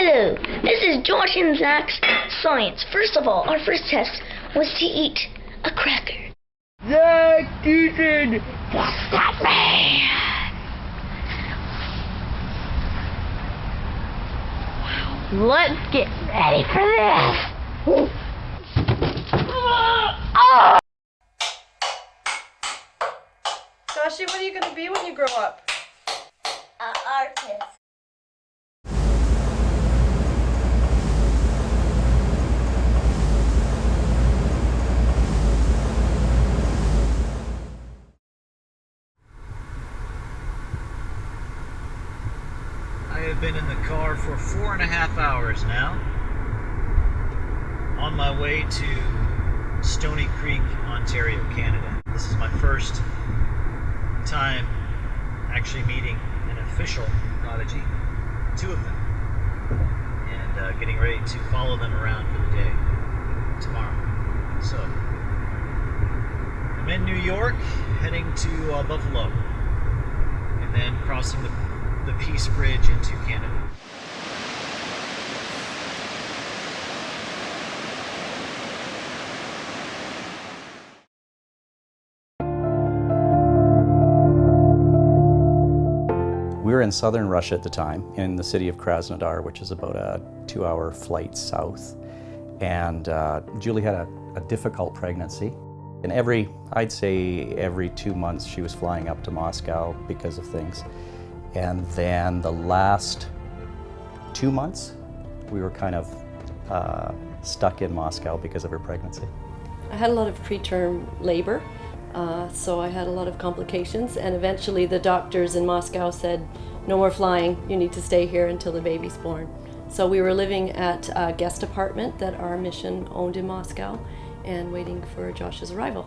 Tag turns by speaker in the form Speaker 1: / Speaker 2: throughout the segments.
Speaker 1: Hello, this is Josh and Zach's Science. First of all, our first test was to eat a cracker.
Speaker 2: Zac Tiessen!
Speaker 1: What's that man? Let's get ready for this. Oh!
Speaker 3: Joshy, what are you going to be when you grow up?
Speaker 1: An artist.
Speaker 4: I have been in the car for 4.5 hours now, on my way to Stony Creek, Ontario, Canada. This is my first time actually meeting an official Prodigy, 2 of them, and getting ready to follow them around for the day tomorrow. So, I'm in New York, heading to Buffalo, and then crossing the Peace Bridge into Canada.
Speaker 5: We were in southern Russia at the time, in the city of Krasnodar, which is about a 2-hour flight south. And Julie had a difficult pregnancy. And I'd say every 2 months she was flying up to Moscow because of things. And then the last 2 months, we were kind of stuck in Moscow because of her pregnancy.
Speaker 3: I had a lot of preterm labor, so I had a lot of complications, and eventually the doctors in Moscow said, no more flying, you need to stay here until the baby's born. So we were living at a guest apartment that our mission owned in Moscow and waiting for Josh's arrival.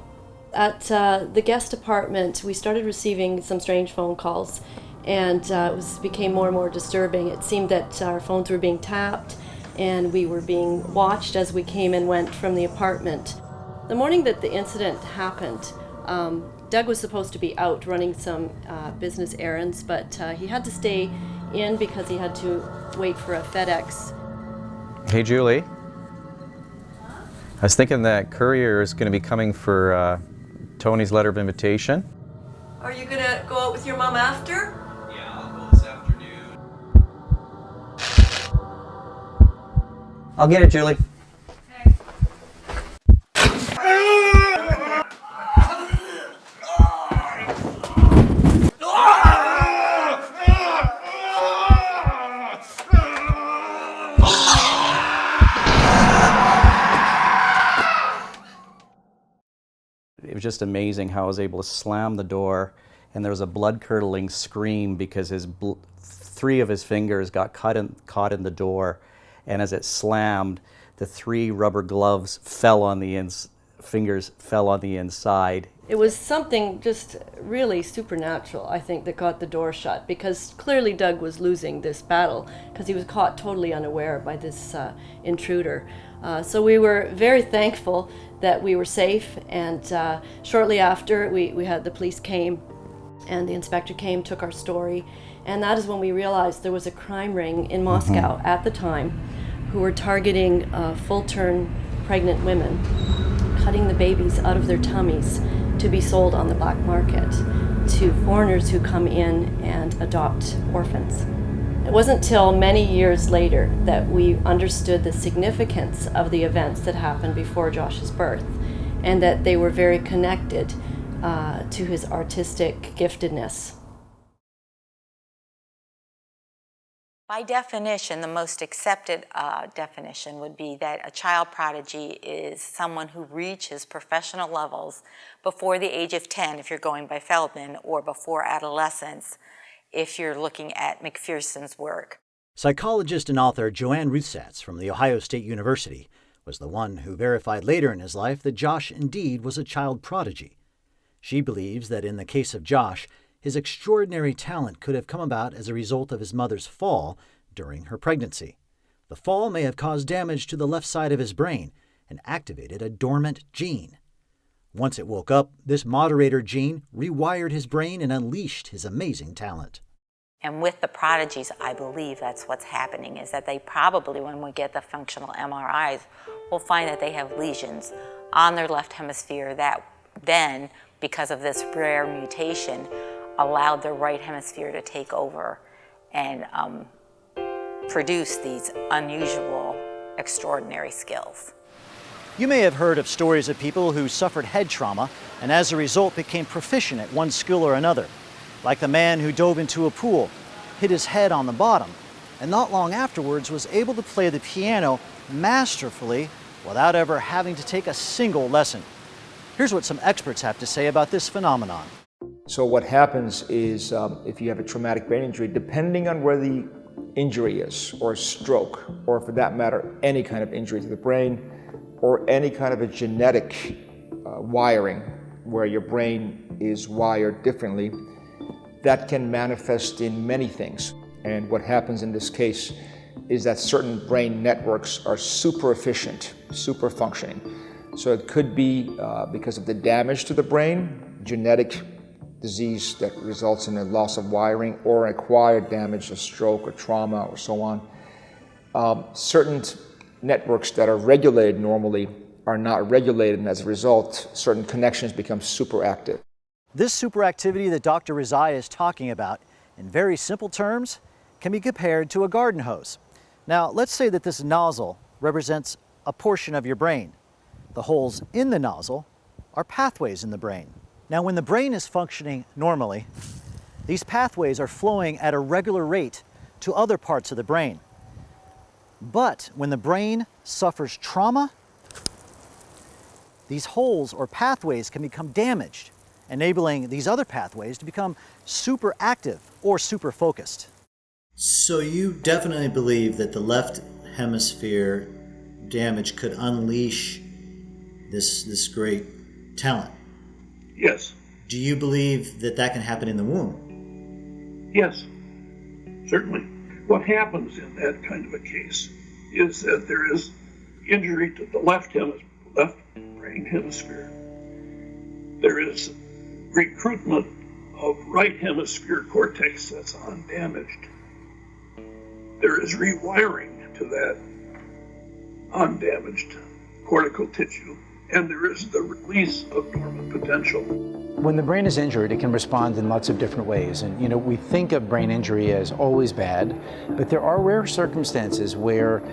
Speaker 3: At the guest apartment, we started receiving some strange phone calls, and it became more and more disturbing. It seemed that our phones were being tapped and we were being watched as we came and went from the apartment. The morning that the incident happened, Doug was supposed to be out running some business errands, but he had to stay in because he had to wait for a FedEx.
Speaker 6: Hey Julie, I was thinking that courier is going to be coming for Tony's letter of invitation.
Speaker 3: Are you going to go out with your mom after?
Speaker 7: Yeah, I'll go this afternoon.
Speaker 5: I'll get it, Julie. It was just amazing how I was able to slam the door, and there was a blood-curdling scream because 3 of his fingers got caught in the door, and as it slammed, the 3 rubber gloves fingers fell on the inside.
Speaker 3: It was something just really supernatural, I think, that got the door shut, because clearly Doug was losing this battle because he was caught totally unaware by this intruder. So we were very thankful that we were safe, and shortly after we had the police came and the inspector came, took our story, and that is when we realized there was a crime ring in Moscow at the time who were targeting full-term pregnant women, cutting the babies out of their tummies to be sold on the black market to foreigners who come in and adopt orphans. It wasn't till many years later that we understood the significance of the events that happened before Josh's birth, and that they were very connected to his artistic giftedness.
Speaker 8: By definition, the most accepted definition would be that a child prodigy is someone who reaches professional levels before the age of 10, if you're going by Feldman, or before adolescence, if you're looking at McPherson's work.
Speaker 9: Psychologist and author Joanne Ruthsatz from The Ohio State University was the one who verified later in his life that Josh indeed was a child prodigy. She believes that in the case of Josh, his extraordinary talent could have come about as a result of his mother's fall during her pregnancy. The fall may have caused damage to the left side of his brain and activated a dormant gene. Once it woke up, this moderator gene rewired his brain and unleashed his amazing talent.
Speaker 8: And with the prodigies, I believe that's what's happening, is that they probably, when we get the functional MRIs, will find that they have lesions on their left hemisphere that then, because of this rare mutation, allowed their right hemisphere to take over and produce these unusual, extraordinary skills.
Speaker 9: You may have heard of stories of people who suffered head trauma and as a result became proficient at one skill or another, like the man who dove into a pool, hit his head on the bottom, and not long afterwards was able to play the piano masterfully without ever having to take a single lesson. Here's what some experts have to say about this phenomenon.
Speaker 2: So what happens is if you have a traumatic brain injury, depending on where the injury is, or stroke, or for that matter, any kind of injury to the brain, or any kind of a genetic wiring where your brain is wired differently, that can manifest in many things. And what happens in this case is that certain brain networks are super efficient, super functioning. So it could be because of the damage to the brain, genetic disease that results in a loss of wiring, or acquired damage, a stroke or trauma or so on. Certain networks that are regulated normally are not regulated, and as a result, certain connections become super active.
Speaker 9: This superactivity that Dr. Rizai is talking about, in very simple terms, can be compared to a garden hose. Now, let's say that this nozzle represents a portion of your brain. The holes in the nozzle are pathways in the brain. Now, when the brain is functioning normally, these pathways are flowing at a regular rate to other parts of the brain. But when the brain suffers trauma, these holes or pathways can become damaged, enabling these other pathways to become super active or super focused. So you definitely believe that the left hemisphere damage could unleash this great talent?
Speaker 10: Yes.
Speaker 9: Do you believe that that can happen in the womb?
Speaker 10: Yes, certainly. What happens in that kind of a case is that there is injury to the left brain hemisphere. There is recruitment of right hemisphere cortex that's undamaged. There is rewiring to that undamaged cortical tissue, and there is the release of dormant potential.
Speaker 11: When the brain is injured, it can respond in lots of different ways. And we think of brain injury as always bad, but there are rare circumstances where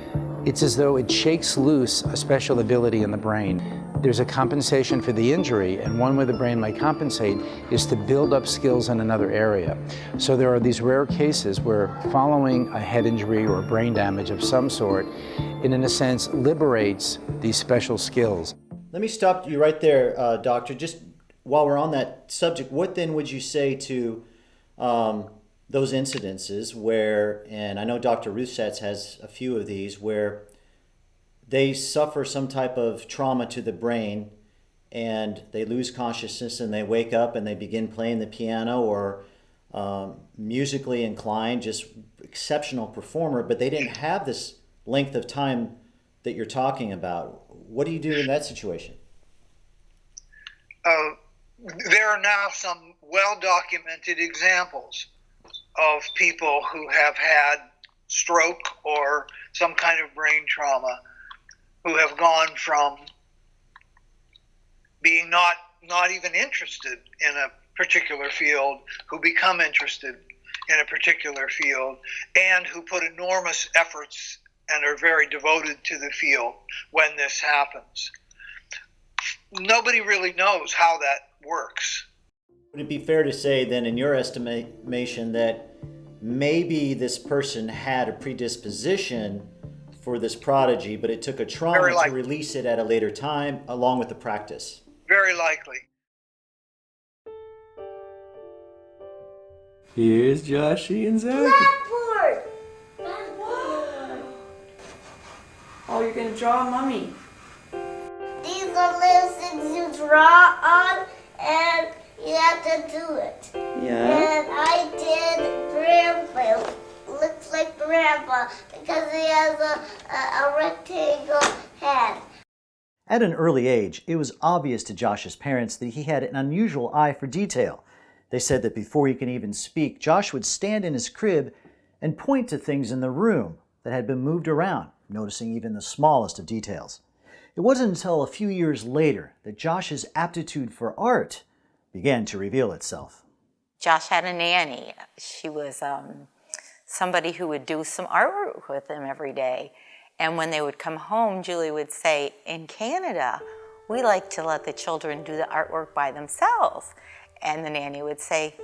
Speaker 11: it's as though it shakes loose a special ability in the brain. There's a compensation for the injury, and one way the brain might compensate is to build up skills in another area. So there are these rare cases where following a head injury or brain damage of some sort, it in a sense liberates these special skills.
Speaker 9: Let me stop you right there, Doctor. Just while we're on that subject, what then would you say to those incidences where, and I know Dr. Rusatz has a few of these, where they suffer some type of trauma to the brain and they lose consciousness and they wake up and they begin playing the piano or musically inclined, just exceptional performer, but they didn't have this length of time that you're talking about. What do you do in that situation?
Speaker 12: There are now some well-documented examples of people who have had stroke or some kind of brain trauma who have gone from being not even interested in a particular field, who become interested in a particular field, and who put enormous efforts and are very devoted to the field when this happens. Nobody really knows how that works.
Speaker 9: Would it be fair to say then, in your estimation, that maybe this person had a predisposition for this prodigy, but it took a trauma to release it at a later time, along with the practice?
Speaker 12: Very likely.
Speaker 2: Here's Joshy and Zac.
Speaker 1: Blackboard!
Speaker 13: Oh, you're going to draw Mummy.
Speaker 1: These are little things you draw on, and you have to do it.
Speaker 13: Yeah.
Speaker 1: And I did Grandpa. Looks like Grandpa because he has a rectangle head.
Speaker 9: At an early age, it was obvious to Josh's parents that he had an unusual eye for detail. They said that before he can even speak, Josh would stand in his crib and point to things in the room that had been moved around, noticing even the smallest of details. It wasn't until a few years later that Josh's aptitude for art began to reveal itself.
Speaker 8: Josh had a nanny. She was somebody who would do some artwork with him every day. And when they would come home, Julie would say, in Canada, we like to let the children do the artwork by themselves. And the nanny would say,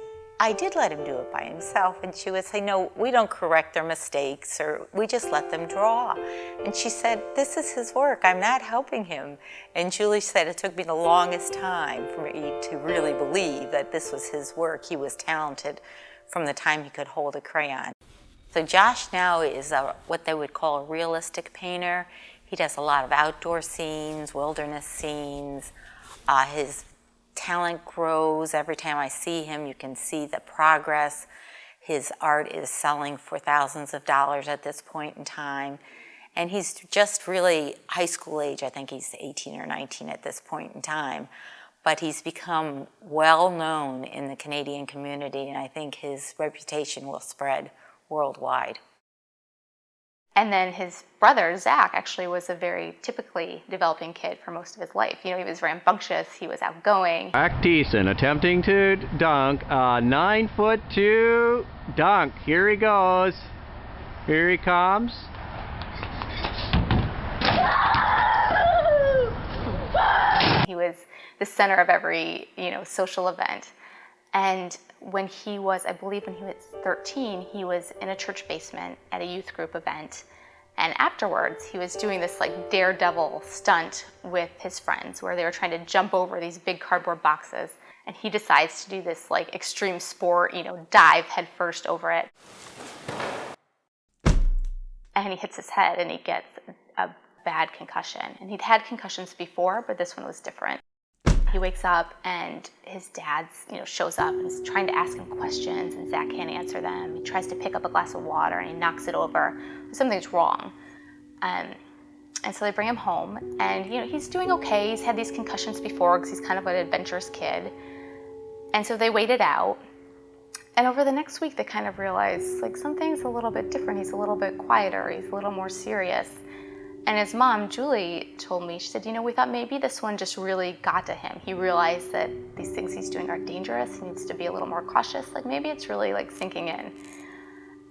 Speaker 8: I did let him do it by himself. And she would say, no, we don't correct their mistakes, or we just let them draw. And she said, this is his work, I'm not helping him. And Julie said, it took me the longest time for me to really believe that this was his work. He was talented from the time he could hold a crayon. So Josh now is what they would call a realistic painter. He does a lot of outdoor scenes, wilderness scenes. His talent grows. Every time I see him, you can see the progress. His art is selling for thousands of dollars at this point in time. And he's just really high school age. I think he's 18 or 19 at this point in time. But he's become well known in the Canadian community, and I think his reputation will spread worldwide.
Speaker 14: And then his brother, Zac, actually was a very typically developing kid for most of his life. You know, he was rambunctious, he was outgoing.
Speaker 15: Zac Tiessen attempting to dunk a 9'2" dunk. Here he goes. Here he comes.
Speaker 14: He was the center of every, social event. And when he was, I believe when he was 13, he was in a church basement at a youth group event. And afterwards, he was doing this daredevil stunt with his friends where they were trying to jump over these big cardboard boxes. And he decides to do this extreme sport, dive headfirst over it. And he hits his head and he gets a bad concussion. And he'd had concussions before, but this one was different. He wakes up and his dad, shows up and is trying to ask him questions, and Zac can't answer them. He tries to pick up a glass of water and he knocks it over. Something's wrong. And so they bring him home, and he's doing okay. He's had these concussions before because he's kind of an adventurous kid. And so they wait it out. And over the next week, they kind of realize something's a little bit different. He's a little bit quieter. He's a little more serious. And his mom, Julie, told me, she said, we thought maybe this one just really got to him. He realized that these things he's doing are dangerous. He needs to be a little more cautious. Maybe it's really sinking in.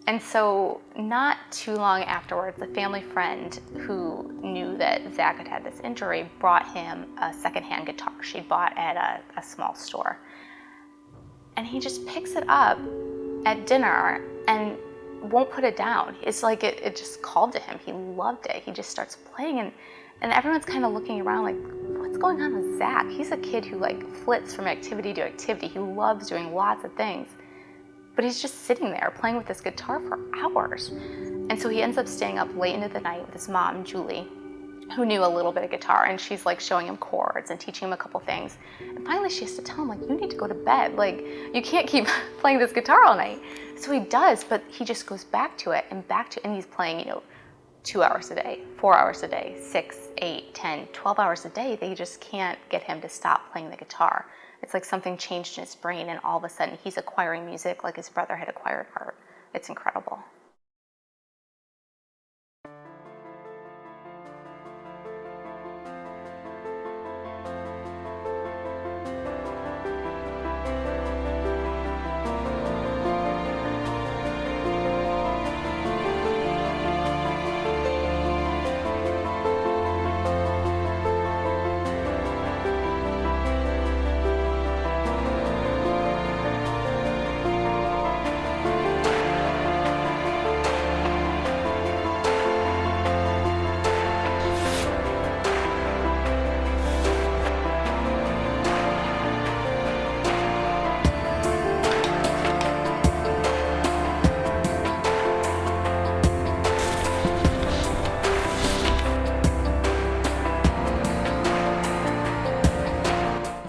Speaker 14: And so not too long afterwards, a family friend who knew that Zac had this injury brought him a secondhand guitar she'd bought at a small store. And he just picks it up at dinner and won't put it down. It's it just called to him. He loved it. He just starts playing, and everyone's kind of looking around what's going on with Zac? He's a kid who flits from activity to activity. He loves doing lots of things, but he's just sitting there playing with this guitar for hours. And so he ends up staying up late into the night with his mom, Julie, who knew a little bit of guitar, and she's showing him chords and teaching him a couple things. And finally she has to tell him, you need to go to bed. You can't keep playing this guitar all night. So he does, but he just goes back to it and and he's playing, 2 hours a day, 4 hours a day, 6, 8, 10, 12 hours a day. They just can't get him to stop playing the guitar. It's something changed in his brain, and all of a sudden he's acquiring music like his brother had acquired art. It's incredible.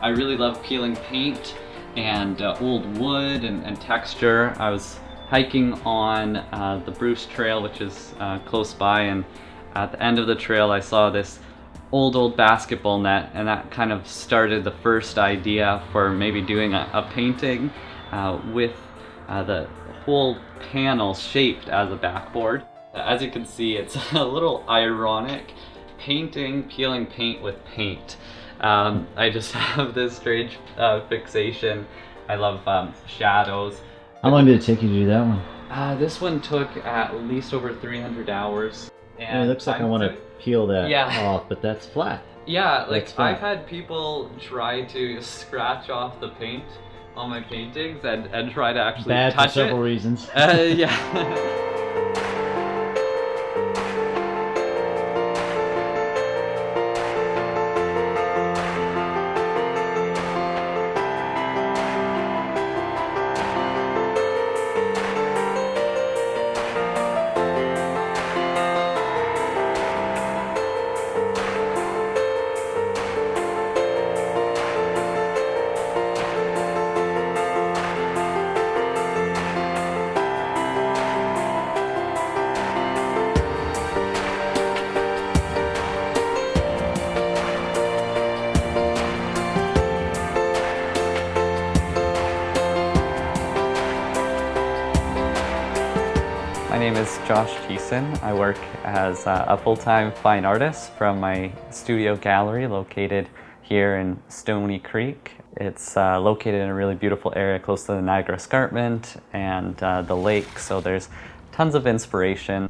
Speaker 7: I really love peeling paint and old wood and texture. I was hiking on the Bruce Trail, which is close by, and at the end of the trail I saw this old basketball net, and that kind of started the first idea for maybe doing a painting. with the whole panel shaped as a backboard. As you can see, it's a little ironic, peeling paint with paint. I just have this strange fixation. I love shadows.
Speaker 16: How long did it take you to do that one?
Speaker 7: This one took at least over 300 hours. And
Speaker 16: it looks like I want to peel that off, but that's flat.
Speaker 7: Yeah, like I've had people try to scratch off the paint on my paintings and try to actually touch it.
Speaker 16: Bad for several reasons.
Speaker 7: Yeah. My name is Zac Tiessen. I work as a full-time fine artist from my studio gallery located here in Stony Creek. It's located in a really beautiful area close to the Niagara Escarpment and the lake, so there's tons of inspiration.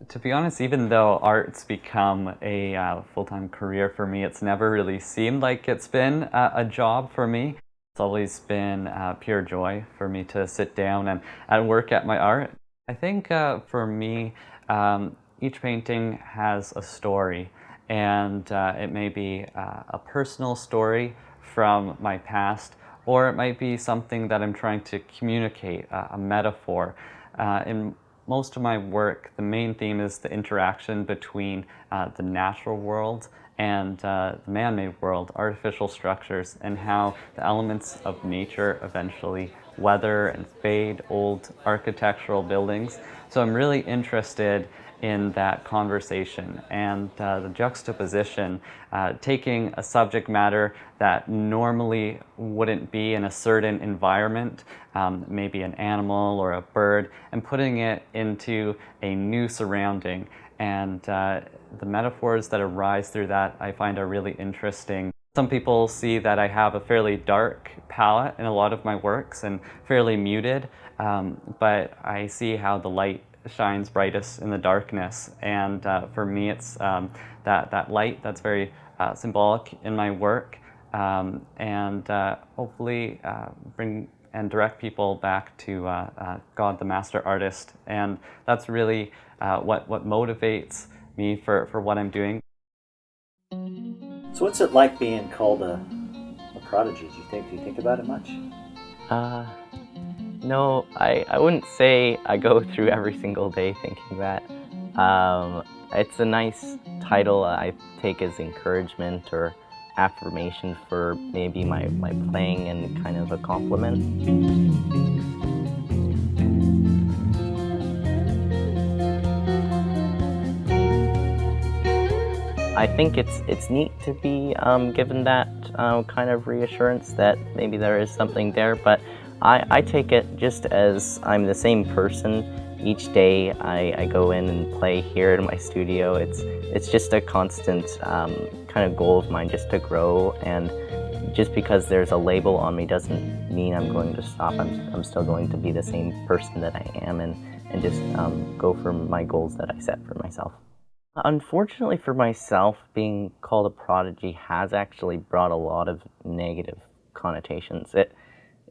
Speaker 7: To be honest, even though art's become a full-time career for me, it's never really seemed like it's been a job for me. It's always been pure joy for me to sit down and work at my art. I think for me, each painting has a story, and it may be a personal story from my past, or it might be something that I'm trying to communicate, a metaphor. In most of my work, the main theme is the interaction between the natural world and the man-made world, artificial structures, and how the elements of nature eventually weather and fade old architectural buildings. So I'm really interested in that conversation and the juxtaposition, taking a subject matter that normally wouldn't be in a certain environment, maybe an animal or a bird, and putting it into a new surrounding. And the metaphors that arise through that I find are really interesting. Some people see that I have a fairly dark palette in a lot of my works and fairly muted, but I see how the light shines brightest in the darkness, and for me it's that light that's very symbolic in my work, and hopefully bring and direct people back to God the Master Artist, and that's really what motivates me for what I'm doing.
Speaker 9: So what's it like being called a prodigy? Do you think about it much?
Speaker 17: No, I wouldn't say I go through every single day thinking that. It's a nice title I take as encouragement or affirmation for maybe my playing and kind of a compliment. I think it's neat to be given that kind of reassurance that maybe there is something there, but I take it just as I'm the same person each day. I go in and play here in my studio. It's just a constant kind of goal of mine, just to grow, and just because there's a label on me doesn't mean I'm going to stop. I'm still going to be the same person that I am, and just go for my goals that I set for myself. Unfortunately for myself, being called a prodigy has actually brought a lot of negative connotations. It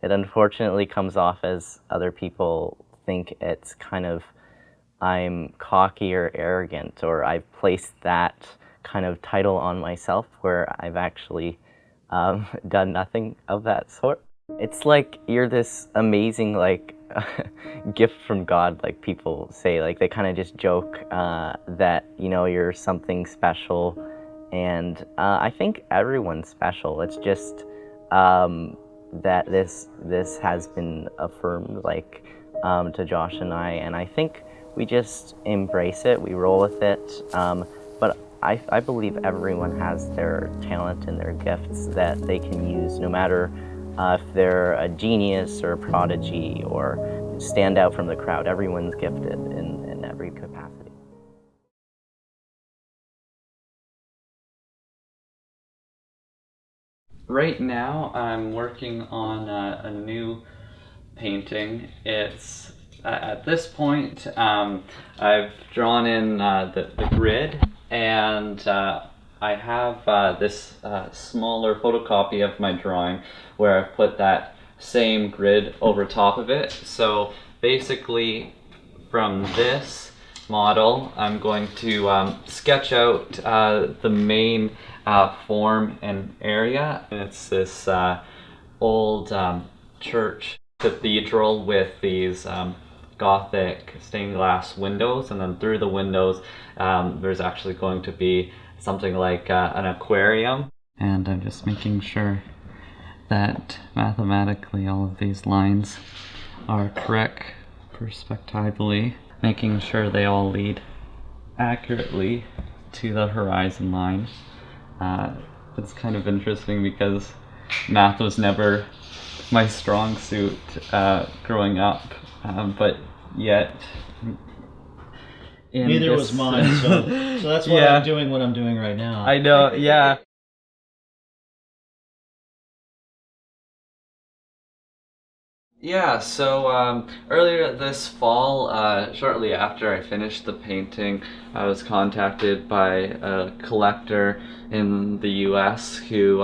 Speaker 17: unfortunately comes off as other people think it's kind of I'm cocky or arrogant, or I've placed that kind of title on myself where I've actually done nothing of that sort. It's like you're this amazing gift from God, like people say. Like they kind of just joke that you're something special, and I think everyone's special. It's just that this has been affirmed to Josh and I think we just embrace it, we roll with it, but I believe everyone has their talent and their gifts that they can use no matter if they're a genius or a prodigy or stand out from the crowd. Everyone's gifted in every capacity.
Speaker 7: Right now, I'm working on a new painting. It's at this point, I've drawn in the grid, and I have this smaller photocopy of my drawing where I've put that same grid over top of it. So basically, from this model, I'm going to sketch out the main form and area. It's this old church cathedral with these Gothic stained glass windows, and then through the windows there's actually going to be something like an aquarium. And I'm just making sure that mathematically all of these lines are correct perspectively, making sure they all lead accurately to the horizon line. It's kind of interesting because math was never my strong suit growing up, but yet
Speaker 16: neither was mine, so that's why I'm doing what I'm doing right now.
Speaker 7: I know, yeah. Yeah, so earlier this fall, shortly after I finished the painting, I was contacted by a collector in the US who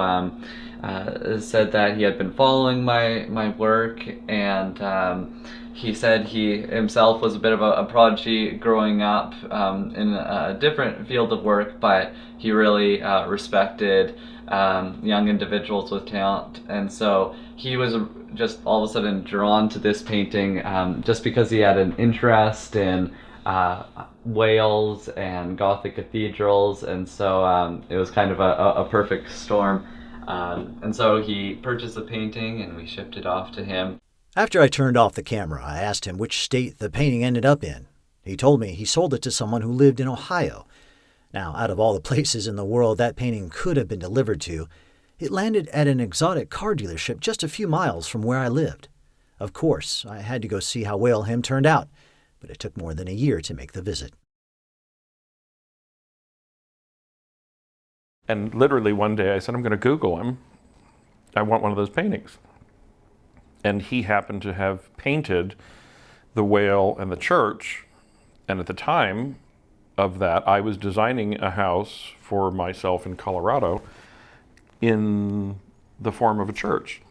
Speaker 7: said that he had been following my work, and he said he himself was a bit of a prodigy growing up in a different field of work, but he really respected young individuals with talent, and so he was just all of a sudden drawn to this painting just because he had an interest in Wales and Gothic cathedrals, and so it was kind of a perfect storm. And so he purchased the painting and we shipped it off to him.
Speaker 9: After I turned off the camera, I asked him which state the painting ended up in. He told me he sold it to someone who lived in Ohio. Now, out of all the places in the world that painting could have been delivered to, it landed at an exotic car dealership just a few miles from where I lived. Of course, I had to go see how Whale Him turned out, but it took more than a year to make the visit.
Speaker 18: And literally one day I said, I'm going to Google him. I want one of those paintings. And he happened to have painted the whale and the church. And at the time of that, I was designing a house for myself in Colorado in the form of a church.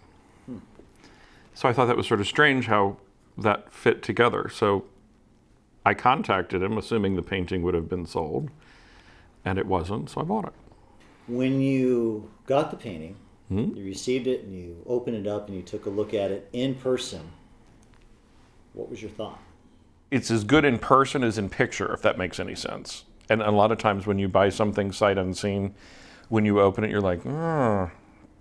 Speaker 18: So I thought that was sort of strange how that fit together. So I contacted him, assuming the painting would have been sold, and it wasn't, so I bought it.
Speaker 9: When you got the painting, you received it and you opened it up and you took a look at it in person, what was your thought?
Speaker 18: It's as good in person as in picture, if that makes any sense. And a lot of times when you buy something sight unseen, when you open it, you're like, oh,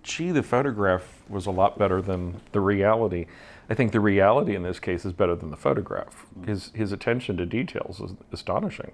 Speaker 18: gee, the photograph was a lot better than the reality. I think the reality in this case is better than the photograph. His attention to details is astonishing.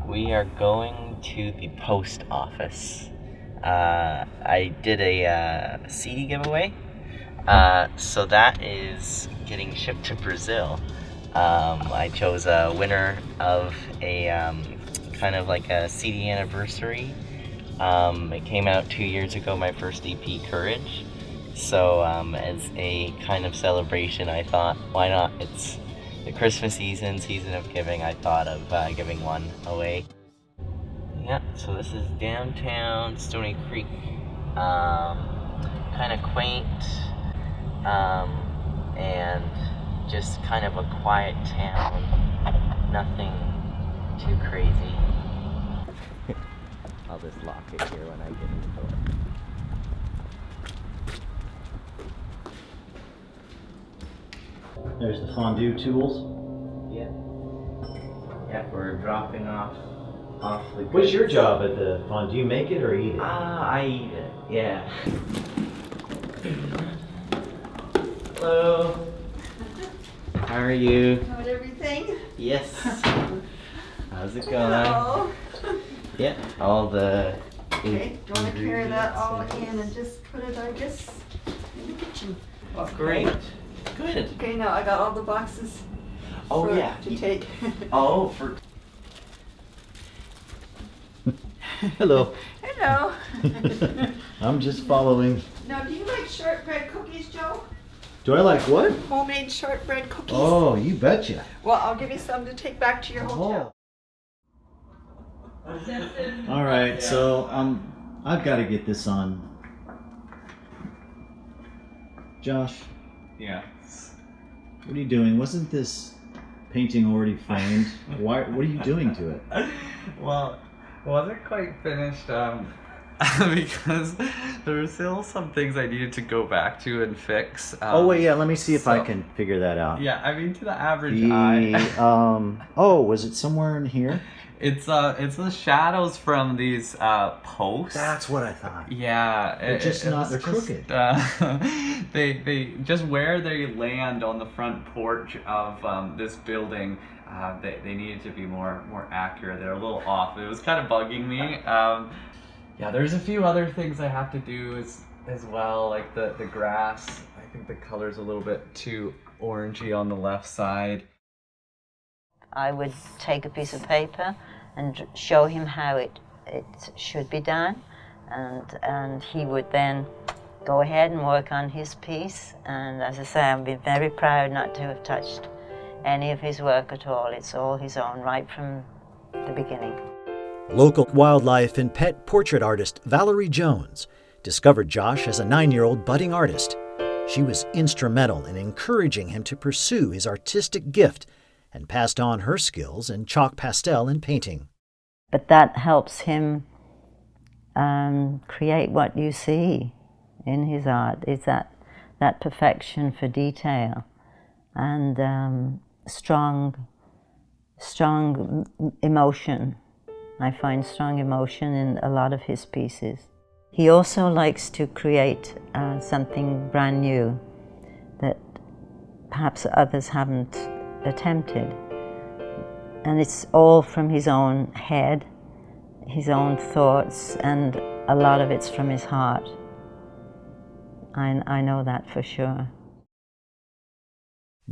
Speaker 17: We are going to the post office. I did a CD giveaway, so that is getting shipped to Brazil. I chose a winner of a kind of like a CD anniversary. It came out 2 years ago, my first EP, Courage. So as a kind of celebration, I thought, why not? It's the Christmas season of giving. I thought of giving one away. Yeah, so this is downtown Stony Creek. Kind of quaint, and just kind of a quiet town. Nothing too crazy. I'll just lock it here when I get into the door.
Speaker 16: There's the fondue tools.
Speaker 17: Yeah. Yeah, we're dropping off the
Speaker 16: What's your job at the fondue? You make it or eat it?
Speaker 17: I eat it, yeah. Hello. How are you?
Speaker 13: How's everything?
Speaker 17: Yes. How's it going?
Speaker 13: Hello.
Speaker 17: Yeah, all the
Speaker 13: Okay, do you want to carry that all in and just put it, I guess, in the kitchen?
Speaker 17: Oh, great. Good.
Speaker 13: Okay, now I got all the boxes to take.
Speaker 17: Oh, for...
Speaker 16: Hello.
Speaker 13: Hello.
Speaker 16: I'm just following.
Speaker 13: Now, do you like shortbread cookies, Joe?
Speaker 16: Do I like what?
Speaker 13: Homemade shortbread cookies.
Speaker 16: Oh, you betcha.
Speaker 13: Well, I'll give you some to take back to your hotel.
Speaker 16: All right, so I've got to get this on. Josh.
Speaker 7: Yeah.
Speaker 16: What are you doing? Wasn't this painting already framed? What are you doing to it?
Speaker 7: Well, it wasn't quite finished because there were still some things I needed to go back to and fix.
Speaker 16: Oh wait, yeah. Let me see if I can figure that out.
Speaker 7: Yeah, I mean to the average eye.
Speaker 16: Oh, was it somewhere in here?
Speaker 7: It's the shadows from these posts.
Speaker 16: That's what I thought.
Speaker 7: Yeah,
Speaker 16: They're they're crooked.
Speaker 7: They just where they land on the front porch of this building. They needed to be more accurate. They're a little off. It was kind of bugging me. Yeah, there's a few other things I have to do as well, like the grass. I think the color's a little bit too orangey on the left side.
Speaker 19: I would take a piece of paper and show him how it should be done, and he would then go ahead and work on his piece. And as I say, I've been very proud not to have touched any of his work at all. It's all his own right from the beginning.
Speaker 9: Local wildlife and pet portrait artist Valerie Jones discovered Josh as a 9-year-old budding artist. She was instrumental in encouraging him to pursue his artistic gift and passed on her skills in chalk pastel and painting.
Speaker 19: But that helps him create what you see in his art, is that perfection for detail and strong emotion. I find strong emotion in a lot of his pieces. He also likes to create something brand new that perhaps others haven't attempted. And it's all from his own head, his own thoughts, and a lot of it's from his heart. I know that for sure.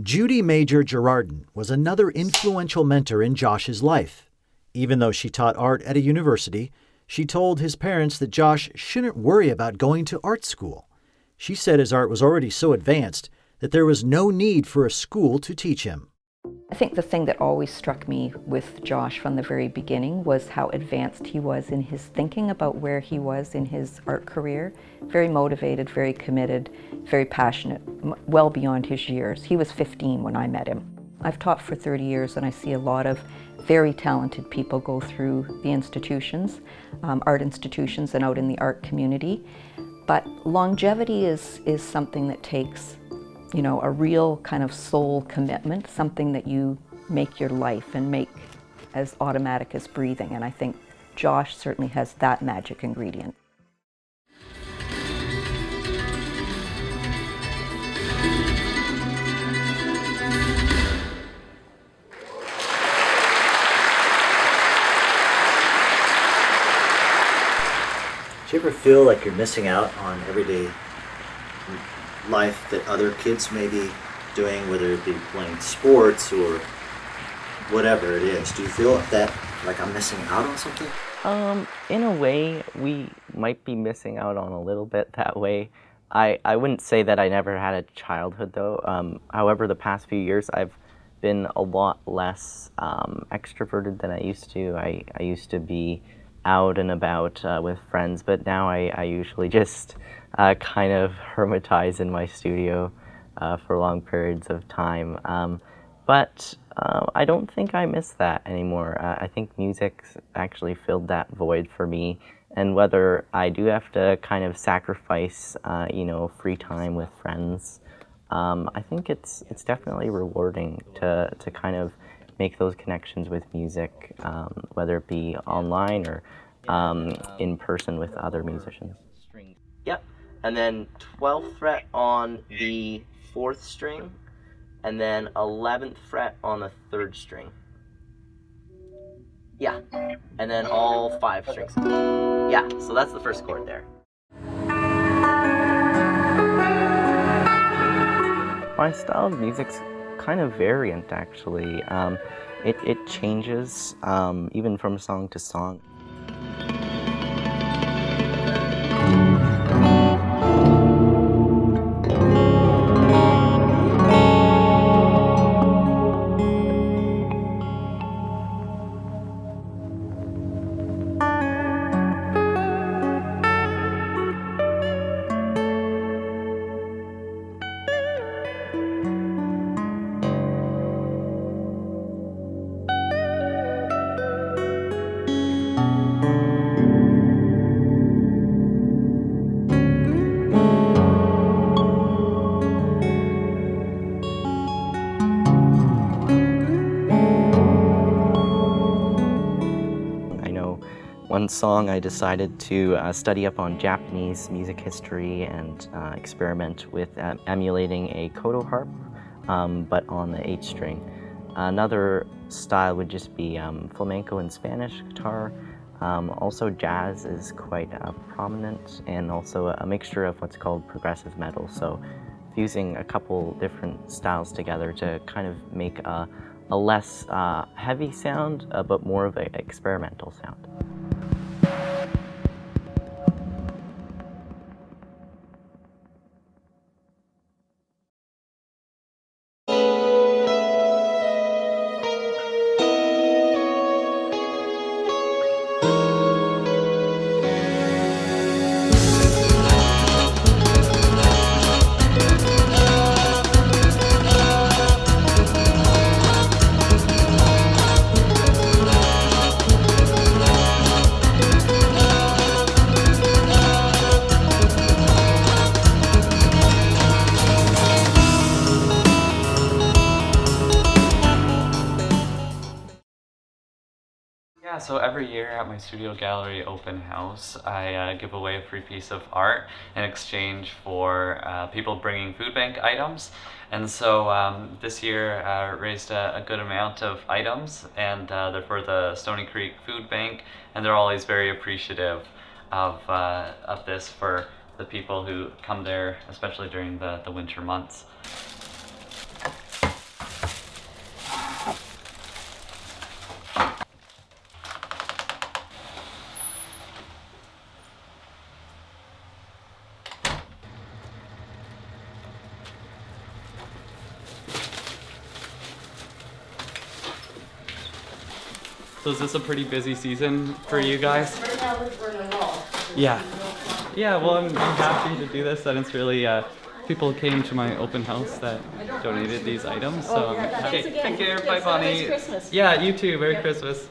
Speaker 9: Judy Major Girardin was another influential mentor in Josh's life. Even though she taught art at a university, she told his parents that Josh shouldn't worry about going to art school. She said his art was already so advanced that there was no need for a school to teach him.
Speaker 20: I think the thing that always struck me with Josh from the very beginning was how advanced he was in his thinking about where he was in his art career. Very motivated, very committed, very passionate, well beyond his years. He was 15 when I met him. I've taught for 30 years and I see a lot of very talented people go through the institutions, art institutions and out in the art community. But longevity is something that takes, you know, a real kind of soul commitment, something that you make your life and make as automatic as breathing. And I think Josh certainly has that magic ingredient.
Speaker 9: Do you ever feel like you're missing out on everyday life that other kids may be doing, whether it be playing sports or whatever it is? Do you feel that, like, I'm missing out on something?
Speaker 17: In a way, we might be missing out on a little bit that way. I wouldn't say that I never had a childhood, though. However, the past few years, I've been a lot less extroverted than I used to. I used to be out and about with friends, but now I usually just kind of hermitize in my studio for long periods of time. But I don't think I miss that anymore. I think music actually filled that void for me. And whether I do have to kind of sacrifice, free time with friends, I think it's definitely rewarding to kind of make those connections with music, whether it be online or in person with other musicians. Yep, and then 12th fret on the 4th string, and then 11th fret on the 3rd string. Yeah, and then all 5 strings. Yeah, so that's the first chord there. My style of music's kind of variant, actually. It changes even from song to song. One song I decided to study up on Japanese music history and experiment with emulating a koto harp, but on the 8th string. Another style would just be flamenco and Spanish guitar. Also jazz is quite prominent, and also a mixture of what's called progressive metal. So fusing a couple different styles together to kind of make a less heavy sound, but more of an experimental sound.
Speaker 7: Yeah, so every year at my studio gallery open house, I give away a free piece of art in exchange for people bringing food bank items. And so this year raised a good amount of items, and they're for the Stony Creek Food Bank, and they're always very appreciative of this for the people who come there, especially during the winter months. So is this a pretty busy season for you guys?
Speaker 13: Right now we're in a lull.
Speaker 7: Yeah. Yeah, well, I'm happy to do this, and it's really, people came to my open house that donated these items, so
Speaker 3: Oh, yeah. Thanks again.
Speaker 7: take care,
Speaker 3: Yes,
Speaker 7: bye
Speaker 3: have a
Speaker 7: Bonnie.
Speaker 3: nice Christmas.
Speaker 7: Yeah, you too, Merry
Speaker 3: Yep.
Speaker 7: Christmas.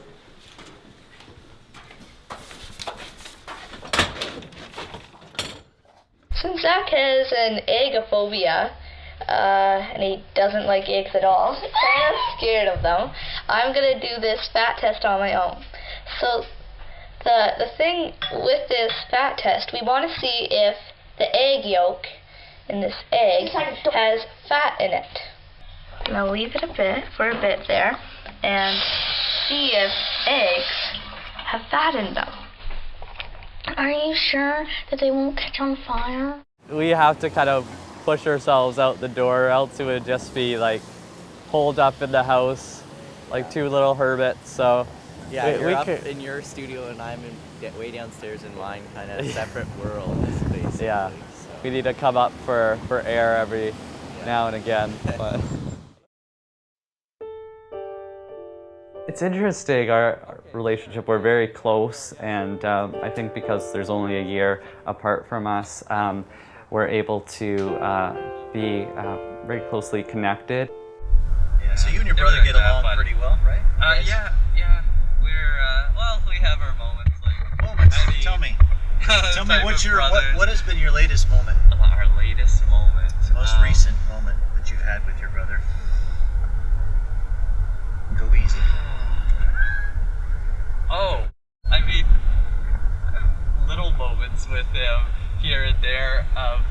Speaker 21: Since Zac has an eggophobia, and he doesn't like eggs at all, kind of scared of them, I'm going to do this fat test on my own. So the thing with this fat test, we want to see if the egg yolk in this egg has fat in it. I'm going to leave it for a bit there and see if eggs have fat in them. Are you sure that they won't catch on fire?
Speaker 22: We have to kind of push ourselves out the door, else it would just be like holed up in the house like two little hermits. So
Speaker 17: Yeah, you're up in your studio and I'm way downstairs in mine, kind of separate worlds, basically.
Speaker 22: Yeah,
Speaker 17: So.
Speaker 22: we need to come up for air every now and again. But it's interesting. Our
Speaker 7: relationship. We're very close, and I think because there's only a year apart from us, we're able to be very closely connected.
Speaker 9: Yeah, so you and your brother get along pretty well, right?
Speaker 7: Yeah. Well, we have our moments.
Speaker 9: Moments. Tell me what has been your latest moment?
Speaker 7: Our latest moment.
Speaker 9: The most recent moment that you've had with your brother. Go easy.
Speaker 7: Oh, I mean, little moments with him here and there of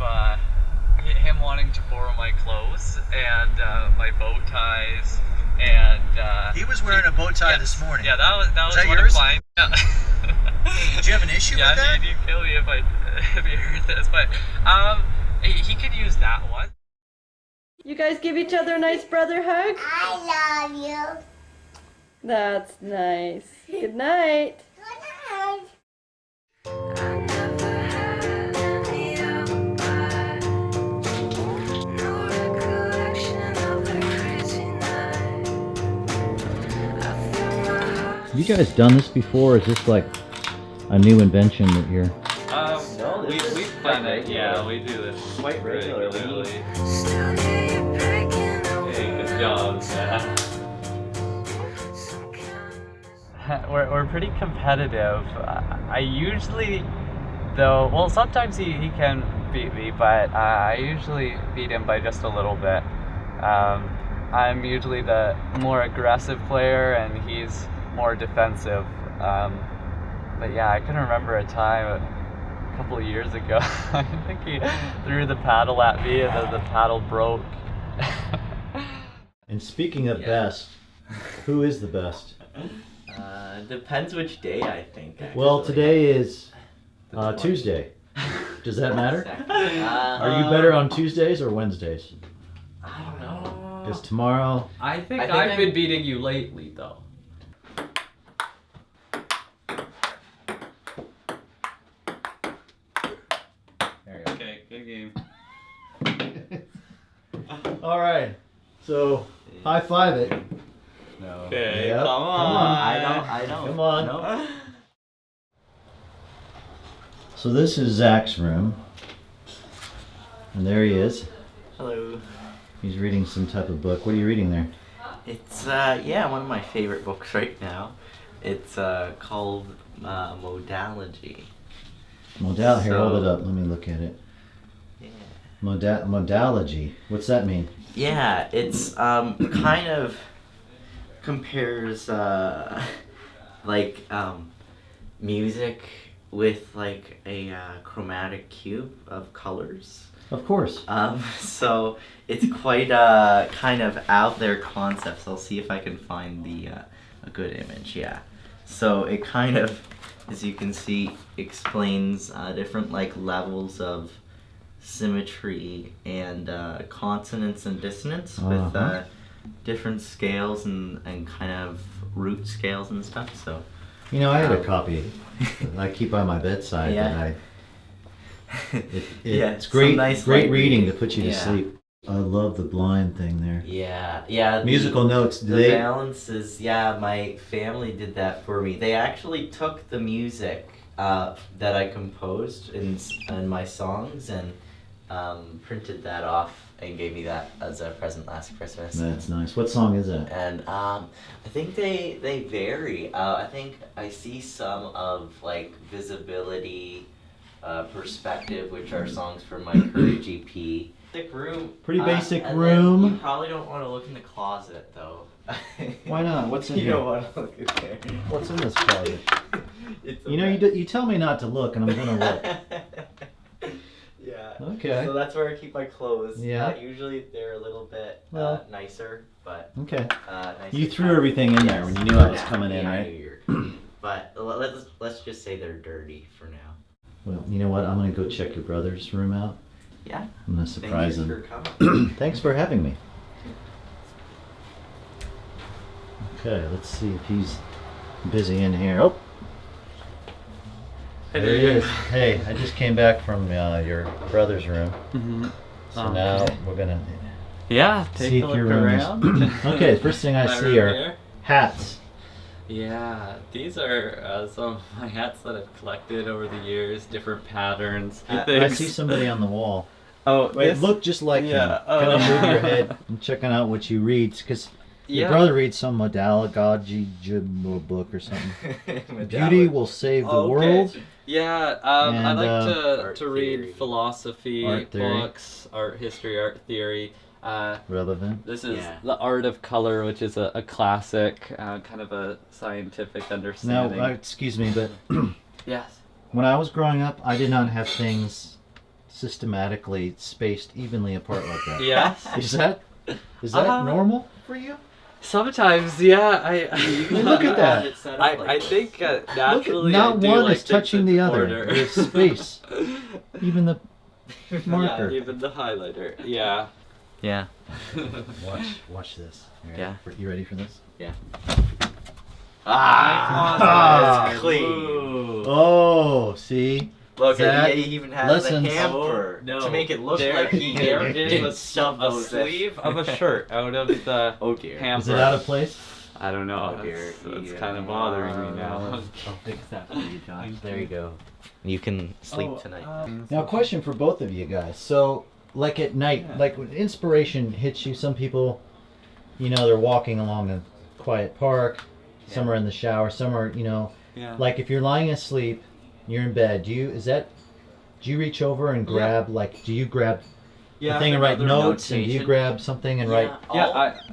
Speaker 7: him wanting to borrow my clothes and my bow ties, and
Speaker 9: he was wearing a bow tie this morning.
Speaker 7: Yeah, that was
Speaker 9: that
Speaker 7: one
Speaker 9: yours?
Speaker 7: of mine. Yeah.
Speaker 9: Did you have an issue with that?
Speaker 7: Yeah, he'd kill me if you heard this, but he could use that one.
Speaker 3: You guys give each other a nice brother hug?
Speaker 1: I love you.
Speaker 3: That's nice. Good night.
Speaker 11: Have you guys done this before? Or is this like a new invention that you're...
Speaker 7: No, we've done it. Yeah, we do this quite regularly. Hey, good job. We're pretty competitive. I usually, though, well, sometimes he can beat me, but I usually beat him by just a little bit. I'm usually the more aggressive player, and he's more defensive. But yeah, I can remember a time a couple of years ago. I think he threw the paddle at me, and then the paddle broke.
Speaker 11: And speaking of best, who is the best?
Speaker 17: Depends which day, I think. Actually.
Speaker 11: Well, today is Tuesday. Does that matter? Are you better on Tuesdays or Wednesdays?
Speaker 17: I don't know.
Speaker 11: Because tomorrow...
Speaker 7: I think I've been beating you lately, though. Okay, good game.
Speaker 11: All right. So, high five it.
Speaker 7: No. Okay,
Speaker 11: Yep.
Speaker 7: come on.
Speaker 17: I don't.
Speaker 11: Come on.
Speaker 17: No.
Speaker 11: So this is Zach's room. And there he is.
Speaker 17: Hello.
Speaker 11: He's reading some type of book. What are you reading there?
Speaker 17: It's one of my favorite books right now. It's called Modalogy.
Speaker 11: Here, hold it up. Let me look at it.
Speaker 17: Yeah.
Speaker 11: Modalogy. What's that mean?
Speaker 17: Yeah, it's kind of compares music with like a chromatic cube of colors.
Speaker 11: Of course.
Speaker 17: So it's quite a kind of out there concept. So I'll see if I can find a good image. Yeah. So it kind of, as you can see, explains different like levels of symmetry and consonance and dissonance with different scales and kind of root scales and stuff. So,
Speaker 11: you know, I had a copy that I keep by my bedside.
Speaker 17: Yeah.
Speaker 11: It's great,
Speaker 17: nice
Speaker 11: great reading to put you to sleep. I love the blind thing there.
Speaker 17: Yeah.
Speaker 11: Musical notes.
Speaker 17: The balances. Yeah, my family did that for me. They actually took the music that I composed in my songs and printed that off and gave me that as a present last Christmas.
Speaker 11: That's nice. What song is that?
Speaker 17: And I think they vary. I think I see some of like Visibility, Perspective, which are songs from my Courage EP. Basic room.
Speaker 11: Pretty basic
Speaker 17: and
Speaker 11: room.
Speaker 17: Then you probably don't want to look in the closet though.
Speaker 11: Why not? What's in
Speaker 17: you
Speaker 11: here?
Speaker 17: You don't want to look in there.
Speaker 11: What's in this closet? You know, you tell me not to look, and I'm gonna look.
Speaker 17: Yeah.
Speaker 11: Okay.
Speaker 17: So that's where I keep my clothes.
Speaker 11: Yeah.
Speaker 17: Usually they're a little bit nicer, but.
Speaker 11: Okay.
Speaker 17: Nicer
Speaker 11: You threw everything in there when you knew I was coming in, right?
Speaker 17: But let's just say they're dirty for now.
Speaker 11: Well, you know what? I'm gonna go check your brother's room out.
Speaker 17: Yeah.
Speaker 11: I'm gonna surprise
Speaker 17: Thank you
Speaker 11: him.
Speaker 17: for coming.
Speaker 11: Thanks for having me. Okay, let's see if he's busy in here. Oh.
Speaker 7: Hey,
Speaker 11: there he is. Hey, I just came back from your brother's room.
Speaker 7: Mm-hmm.
Speaker 11: So now we're gonna
Speaker 7: take
Speaker 11: see
Speaker 7: a
Speaker 11: if your
Speaker 7: look
Speaker 11: room
Speaker 7: around.
Speaker 11: is... Okay, the first thing I see are hats.
Speaker 7: Yeah, these are some of my hats that I've collected over the years, different patterns.
Speaker 11: I see somebody on the wall.
Speaker 7: Oh,
Speaker 11: wait, look just like him. Kind of move your head and checking out what you read, because your brother reads some modalagogy book or something. Beauty will save the world.
Speaker 7: Yeah, I like to read philosophy books, art history, art theory.
Speaker 11: Relevant.
Speaker 7: This is The Art of Color, which is a classic, kind of a scientific understanding.
Speaker 11: Now, excuse me, but
Speaker 7: yes.
Speaker 11: When I was growing up, I did not have things systematically spaced evenly apart like that.
Speaker 7: Yes.
Speaker 11: Is that normal for you?
Speaker 7: Sometimes, yeah.
Speaker 11: Look at that.
Speaker 7: I think naturally
Speaker 11: not
Speaker 7: I do
Speaker 11: one
Speaker 7: like
Speaker 11: is touching the other. There's space. Even the marker.
Speaker 7: Yeah, even the highlighter. Yeah.
Speaker 17: Yeah.
Speaker 11: Watch this.
Speaker 17: Yeah.
Speaker 11: You ready for this?
Speaker 17: Yeah.
Speaker 11: It's
Speaker 17: clean.
Speaker 11: Oh, see?
Speaker 17: Look,
Speaker 11: Zach,
Speaker 17: he even has the
Speaker 11: lessons.
Speaker 17: hamper to make it look like he didn't shove
Speaker 7: a
Speaker 17: those
Speaker 7: sleeve of a shirt out of the hamper.
Speaker 11: Is it out of place?
Speaker 7: I don't know.
Speaker 17: Oh dear.
Speaker 7: It's kind of bothering me now.
Speaker 17: I'll fix that for you, Josh. There you go. You can sleep tonight.
Speaker 11: Now, question for both of you guys. So, like at night, like when inspiration hits you, some people, they're walking along a quiet park, some are in the shower, some are, like if you're lying asleep, you're in bed, do you reach over and grab, do you grab the thing and write notes, and do you grab something and write?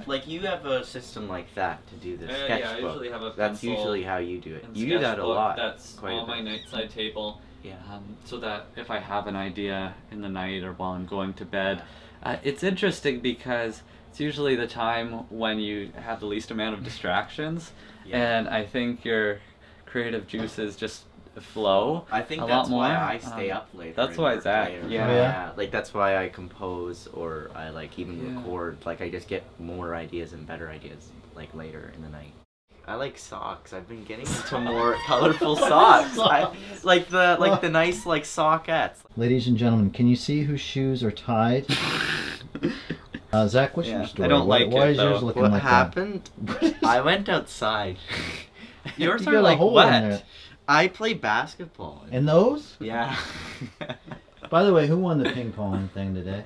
Speaker 17: Like you have a system like that to do the sketchbook.
Speaker 7: Yeah, I usually have a
Speaker 17: That's
Speaker 7: pencil
Speaker 17: usually how you do it.
Speaker 7: and
Speaker 17: You do that a
Speaker 7: sketchbook.
Speaker 17: lot.
Speaker 7: That's on my nightside table.
Speaker 17: Yeah.
Speaker 7: So that if I have an idea in the night or while I'm going to bed, it's interesting because it's usually the time when you have the least amount of distractions, and I think your creative juices just flow.
Speaker 17: I think
Speaker 7: a
Speaker 17: that's
Speaker 7: lot more.
Speaker 17: why I stay up later.
Speaker 7: That's why Zach.
Speaker 17: Yeah. Like that's why I compose or I even record. Like I just get more ideas and better ideas later in the night. I like socks. I've been getting into more colorful socks. I like the nice sockettes.
Speaker 11: Ladies and gentlemen, can you see whose shoes are tied? Zach, what's your story?
Speaker 7: I don't like
Speaker 11: Why
Speaker 7: it,
Speaker 11: is yours looking
Speaker 17: What
Speaker 11: like
Speaker 17: happened? I went outside.
Speaker 7: Yours
Speaker 11: You
Speaker 7: are
Speaker 11: got a
Speaker 7: like
Speaker 11: hole in
Speaker 7: wet.
Speaker 11: there.
Speaker 17: I play basketball.
Speaker 11: And those?
Speaker 17: Yeah.
Speaker 11: By the way, who won the ping pong thing today?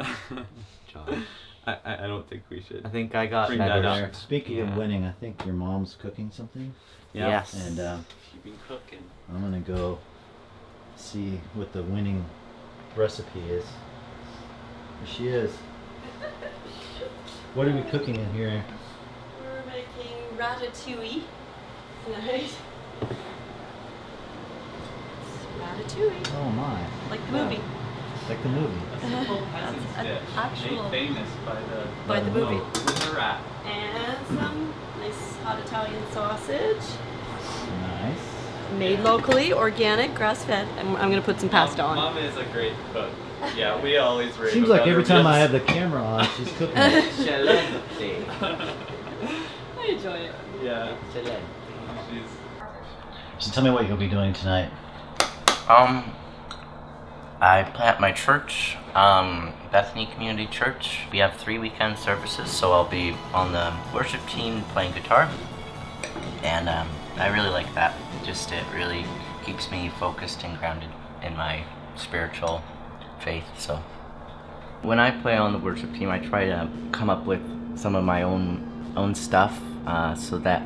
Speaker 17: Josh.
Speaker 7: I don't think we should.
Speaker 17: I think I got
Speaker 7: bring
Speaker 17: better.
Speaker 7: that up.
Speaker 11: Speaking of winning, I think your mom's cooking something.
Speaker 7: Yeah.
Speaker 17: Yes.
Speaker 11: And
Speaker 7: You've been cooking.
Speaker 11: I'm gonna go see what the winning recipe is. There she is. What are we cooking in here?
Speaker 3: We're making ratatouille tonight. Ratatouille.
Speaker 11: Oh my.
Speaker 3: Like the movie.
Speaker 11: Like the movie.
Speaker 3: That's an actual
Speaker 7: Made famous
Speaker 3: by the movie.
Speaker 7: With the rat.
Speaker 3: And some nice hot Italian sausage.
Speaker 11: Nice.
Speaker 3: Made locally, organic, grass-fed. I'm going to put some pasta on.
Speaker 7: Mom is a great cook. Yeah, we always rave
Speaker 11: Seems like
Speaker 7: about
Speaker 11: every
Speaker 7: her
Speaker 11: time I
Speaker 7: meals.
Speaker 11: have the camera on, she's cooking.
Speaker 17: Excelente.
Speaker 3: I enjoy it.
Speaker 7: Yeah.
Speaker 17: Excelente.
Speaker 11: So tell me what you'll be doing tonight.
Speaker 17: I play at my church, Bethany Community Church. We have 3 weekend services, so I'll be on the worship team playing guitar. And I really like that. It really keeps me focused and grounded in my spiritual faith. So when I play on the worship team, I try to come up with some of my own stuff so that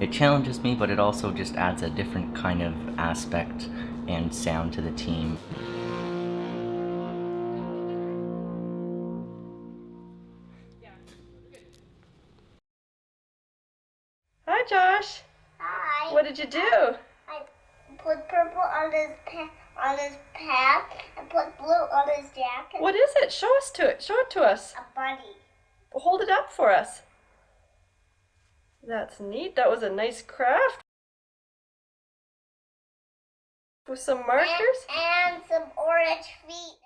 Speaker 17: it challenges me, but it also just adds a different kind of aspect and sound to the team.
Speaker 3: Hi, Josh.
Speaker 1: Hi.
Speaker 3: What did you do?
Speaker 1: I put purple on his pants and put blue on his jacket.
Speaker 3: What is it? Show it to us.
Speaker 1: A bunny.
Speaker 3: Hold it up for us. That's neat. That was a nice craft. With some markers?
Speaker 1: And some orange feet.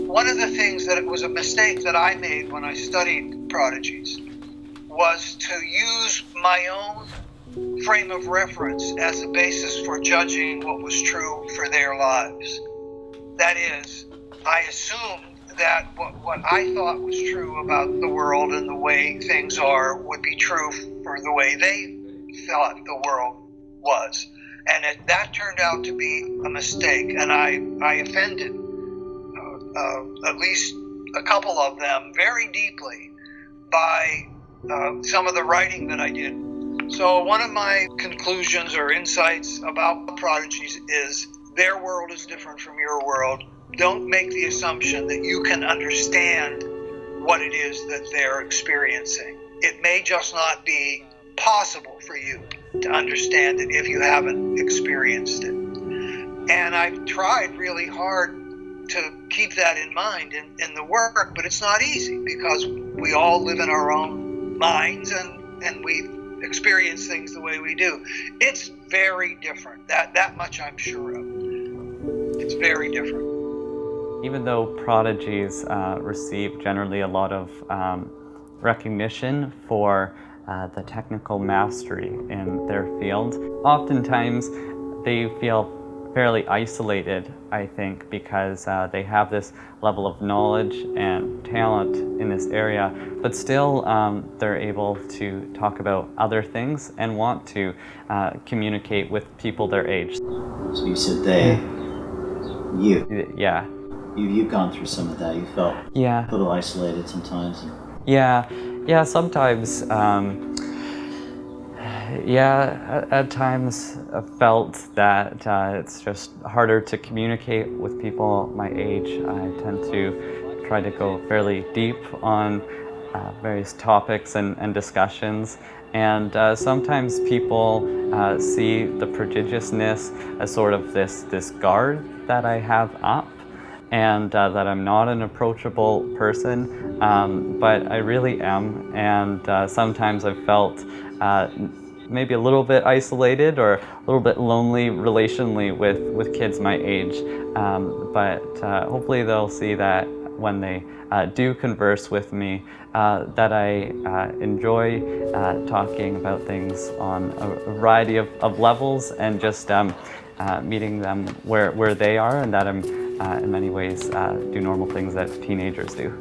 Speaker 12: One of the things that it was a mistake that I made when I studied prodigies was to use my own frame of reference as a basis for judging what was true for their lives. That is, I assumed that what I thought was true about the world and the way things are would be true for the way they thought the world was. And that turned out to be a mistake, and I offended at least a couple of them very deeply by some of the writing that I did. So one of my conclusions or insights about prodigies is their world is different from your world. Don't make the assumption that you can understand what it is that they're experiencing. It may just not be possible for you to understand it if you haven't experienced it. And I've tried really hard to keep that in mind in the work, but it's not easy because we all live in our own minds and we experience things the way we do. It's very different. That much I'm sure of. It's very different.
Speaker 22: Even though prodigies receive generally a lot of recognition for the technical mastery in their field, oftentimes they feel fairly isolated, I think, because they have this level of knowledge and talent in this area, but still they're able to talk about other things and want to communicate with people their age.
Speaker 11: So you said they, you.
Speaker 22: Yeah.
Speaker 11: You've gone through some of that. You felt
Speaker 22: Yeah.
Speaker 11: a little isolated sometimes.
Speaker 22: Yeah, sometimes. At times I felt that it's just harder to communicate with people my age. I tend to try to go fairly deep on various topics and discussions, and sometimes people see the prodigiousness as sort of this guard that I have up, and that I'm not an approachable person, but I really am, and sometimes I've felt maybe a little bit isolated or a little bit lonely relationally with kids my age, but hopefully they'll see that when they do converse with me, that I enjoy talking about things on a variety of levels and just meeting them where they are, and that I'm in many ways do normal things that teenagers do.